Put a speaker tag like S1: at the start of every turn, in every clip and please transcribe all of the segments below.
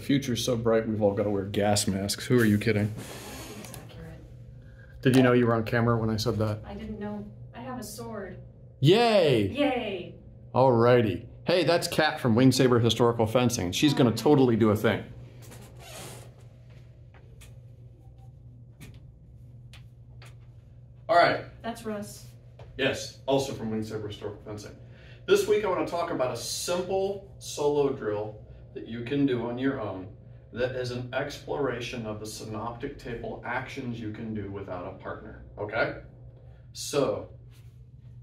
S1: future's so bright we've all got to wear gas masks. Who are you kidding?
S2: That's accurate.
S1: Did you know you were on camera when I said that?
S2: I didn't know. I have a sword.
S1: Yay!
S2: Yay!
S1: Alrighty. Hey, that's Kat from Winged Saber Historical Fencing. She's going to totally do a thing. All right.
S2: That's Russ.
S1: Yes, also from Winged Saber Historical Fencing. This week I want to talk about a simple solo drill that you can do on your own that is an exploration of the synoptic table actions you can do without a partner, okay? So,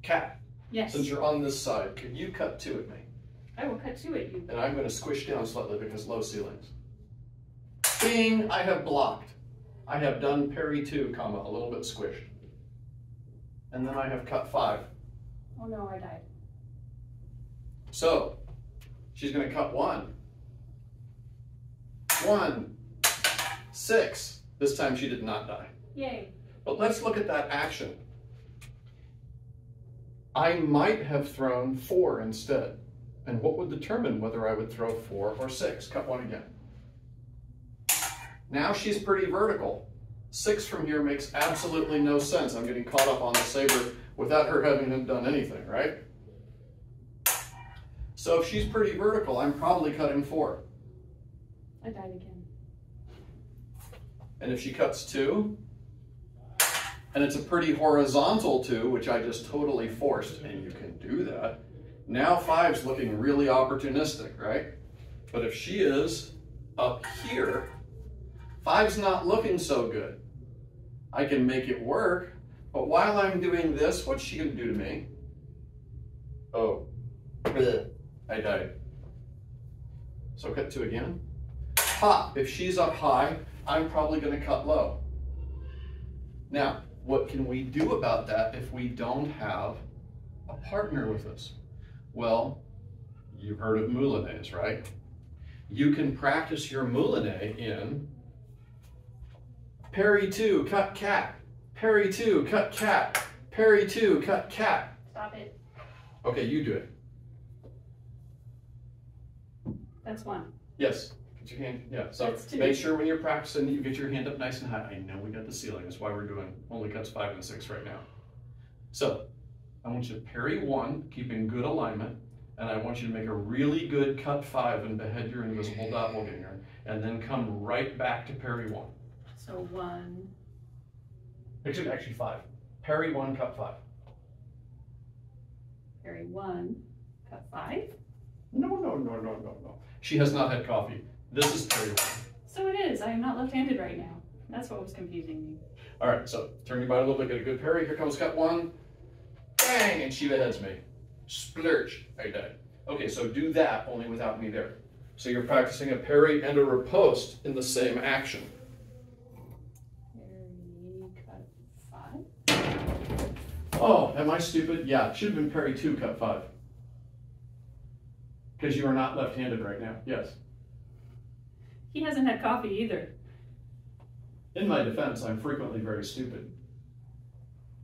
S1: Kat,
S2: Yes.
S1: since you're on this side, can you cut two at me?
S2: I will cut two at you.
S1: And I'm going to squish down slightly because low ceilings. Bing! I have blocked. I have done parry 2, comma, a little bit squished. And then I have cut 5.
S2: Oh no, I died.
S1: So, she's going to cut 1. 1. 6. This time she did not die.
S2: Yay.
S1: But let's look at that action. I might have thrown 4 instead. And what would determine whether I would throw 4 or 6? Cut 1 again. Now she's pretty vertical. 6 from here makes absolutely no sense. I'm getting caught up on the saber without her having done anything, right? So if she's pretty vertical, I'm probably cutting 4.
S2: I died again.
S1: And if she cuts 2, and it's a pretty horizontal 2, which I just totally forced, and you can do that, now 5's looking really opportunistic, right? But if she is up here, 5's not looking so good. I can make it work, but while I'm doing this, what's she gonna do to me? Oh, bleh, I died. So cut 2 again. Ha, if she's up high, I'm probably gonna cut low. Now, what can we do about that if we don't have a partner with us? Well, you've heard of moulinets, right? You can practice your moulinet in parry 2, cut cat, parry 2, cut cat, parry 2, cut cat.
S2: Stop it.
S1: Okay, you do it.
S2: That's 1.
S1: Yes, get your hand, yeah. So
S2: That's 2.
S1: make sure when you're practicing you get your hand up nice and high. I know we got the ceiling, that's why we're doing only cuts 5 and 6 right now. So, I want you to parry 1, keeping good alignment, and I want you to make a really good cut 5 and behead your invisible doppelganger, and then come right back to parry 1.
S2: So 1.
S1: Actually 5. Parry 1, cut 5.
S2: Parry 1. Cut 5.
S1: No. She has not had coffee. This is parry 1.
S2: So it is. I am not left-handed right now. That's what was confusing me.
S1: All right, so turn your body a little bit, get a good parry. Here comes cut 1. Bang, and she beheads me. Splurge, I died. Okay, so do that, only without me there. So you're practicing a parry and a riposte in the same action.
S2: Parry, cut 5.
S1: Oh, am I stupid? Yeah, it should have been parry 2, cut 5. Because you are not left-handed right now, yes.
S2: He hasn't had coffee either.
S1: In my defense, I'm frequently very stupid.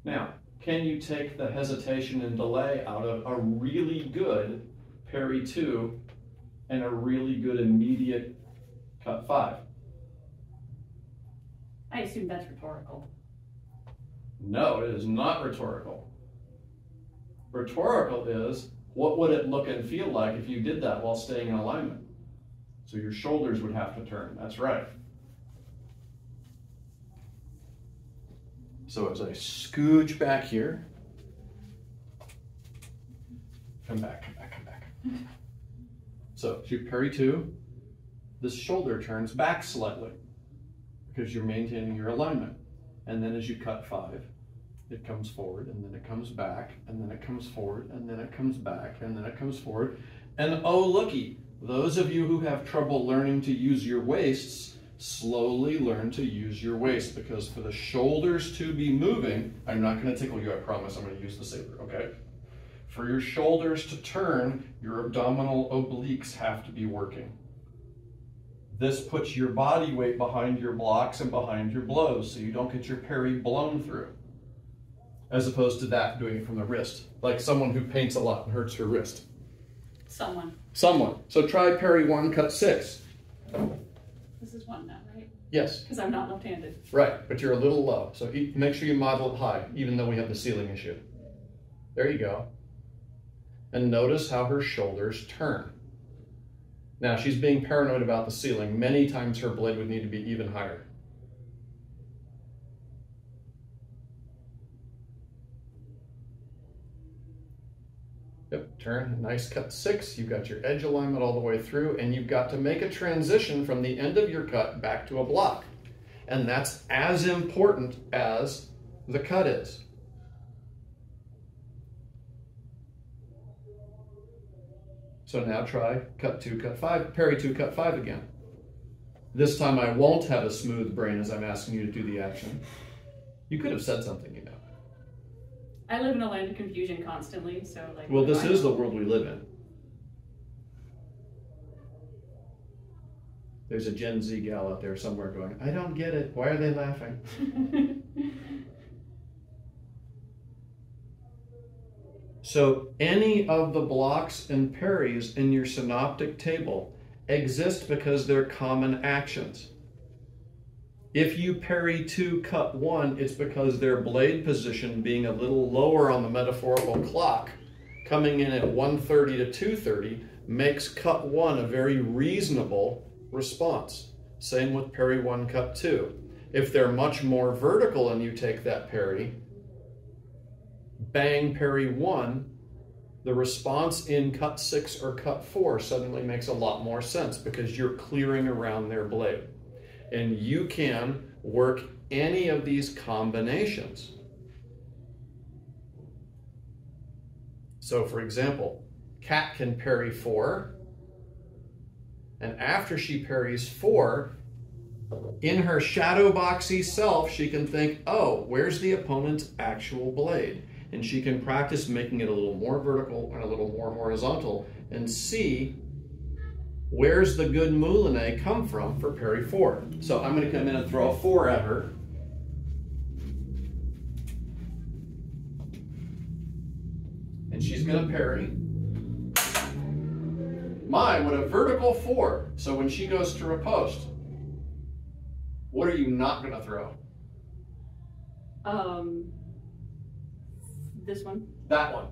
S1: Now, can you take the hesitation and delay out of a really good parry 2 and a really good immediate cut 5?
S2: I assume that's rhetorical.
S1: No, it is not rhetorical. Rhetorical is, what would it look and feel like if you did that while staying in alignment? So your shoulders would have to turn, that's right. So as I scooch back here, come back. So if you parry 2, this shoulder turns back slightly because you're maintaining your alignment. And then as you cut 5, it comes forward, and then it comes back, and then it comes forward, and then it comes back, and then it comes forward. And oh, looky, those of you who have trouble learning to use your waists, slowly learn to use your waist, because for the shoulders to be moving, I'm not going to tickle you, I promise, I'm going to use the saber, okay? For your shoulders to turn, your abdominal obliques have to be working. This puts your body weight behind your blocks and behind your blows, so you don't get your parry blown through. As opposed to that, doing it from the wrist, like someone who paints a lot and hurts her wrist.
S2: Someone.
S1: So try parry 1, cut 6.
S2: This is 1 now, right?
S1: Yes.
S2: Because I'm not left-handed.
S1: Right, but you're a little low. So make sure you model it high, even though we have the ceiling issue. There you go. And notice how her shoulders turn. Now she's being paranoid about the ceiling. Many times her blade would need to be even higher. Yep, turn, nice cut 6. You've got your edge alignment all the way through, and you've got to make a transition from the end of your cut back to a block. And that's as important as the cut is. So now try cut 2, cut 5, parry 2, cut 5 again. This time I won't have a smooth brain as I'm asking you to do the action. You could have said something, you know.
S2: I live in a land of confusion constantly, so like.
S1: Well, this is the world we live in. There's a Gen Z gal out there somewhere going, I don't get it. Why are they laughing? So any of the blocks and parries in your synoptic table exist because they're common actions. If you parry 2, cut 1, it's because their blade position being a little lower on the metaphorical clock, coming in at 1:30 to 2:30, makes cut 1 a very reasonable response. Same with parry 1, cut 2. If they're much more vertical and you take that parry, bang, parry 1, the response in cut 6 or cut 4 suddenly makes a lot more sense because you're clearing around their blade. And you can work any of these combinations. So for example, Kat can parry 4, and after she parries 4, in her shadow boxy self, she can think, oh, where's the opponent's actual blade? And she can practice making it a little more vertical and a little more horizontal and see where's the good moulinet come from for parry 4. So I'm going to come in and throw a 4 at her. And she's going to parry. My, what a vertical 4. So when she goes to riposte, what are you not going to throw?
S2: This one.
S1: That one.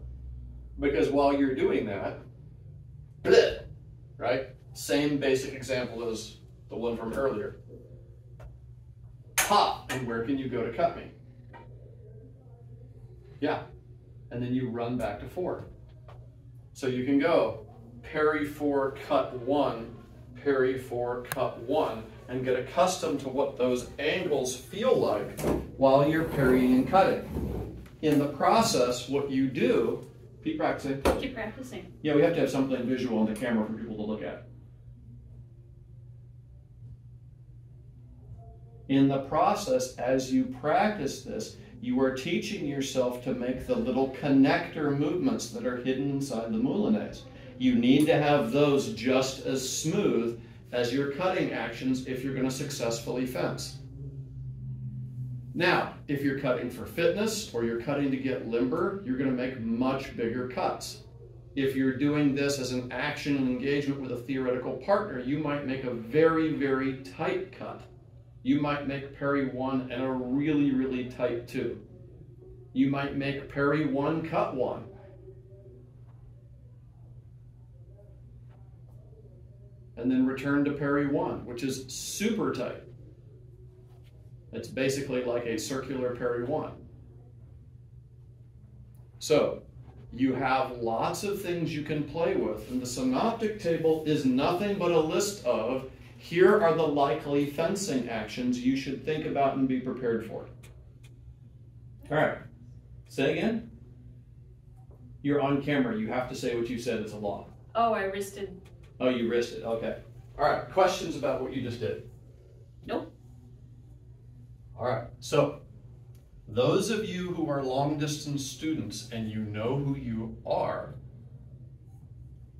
S1: Because while you're doing that, bleh, right? Same basic example as the one from earlier. Pop, and where can you go to cut me? Yeah, and then you run back to 4. So you can go parry 4, cut 1, parry 4, cut 1, and get accustomed to what those angles feel like while you're parrying and cutting. In the process, what you do, keep practicing.
S2: Keep practicing.
S1: Yeah, we have to have something visual on the camera for people to look at. In the process, as you practice this, you are teaching yourself to make the little connector movements that are hidden inside the moulinets. You need to have those just as smooth as your cutting actions if you're going to successfully fence. Now, if you're cutting for fitness or you're cutting to get limber, you're going to make much bigger cuts. If you're doing this as an action and engagement with a theoretical partner, you might make a very, very tight cut. You might make parry 1 and a really, really tight 2. You might make parry 1, cut 1. And then return to parry 1, which is super tight. It's basically like a circular parry 1. So you have lots of things you can play with, and the synoptic table is nothing but a list of here are the likely fencing actions you should think about and be prepared for. All right, say again. You're on camera. You have to say what you said. It's a law.
S2: Oh, I wristed.
S1: Oh, you wristed. Okay. All right, questions about what you just did?
S2: Nope.
S1: All right, so those of you who are long distance students and you know who you are,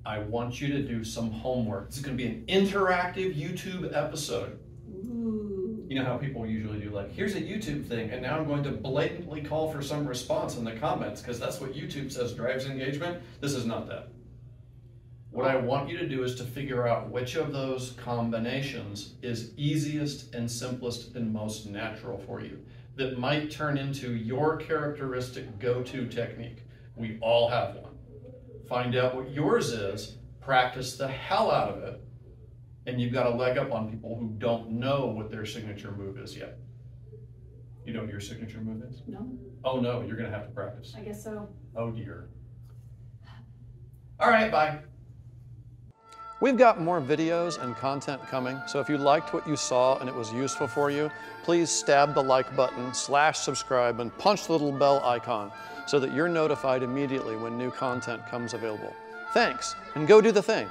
S1: I want you to do some homework. This is going to be an interactive YouTube episode.
S2: Ooh.
S1: You know how people usually do, like, here's a YouTube thing, and now I'm going to blatantly call for some response in the comments because that's what YouTube says drives engagement. This is not that. What I want you to do is to figure out which of those combinations is easiest and simplest and most natural for you, that might turn into your characteristic go-to technique. We all have one. Find out what yours is, practice the hell out of it, and you've got a leg up on people who don't know what their signature move is yet. You know what your signature move is?
S2: No,
S1: Oh no, you're gonna have to practice.
S2: I guess so.
S1: Oh dear. All right, bye. We've got more videos and content coming, so if you liked what you saw and it was useful for you, please stab the like button, /subscribe, and punch the little bell icon so that you're notified immediately when new content comes available. Thanks, and go do the thing.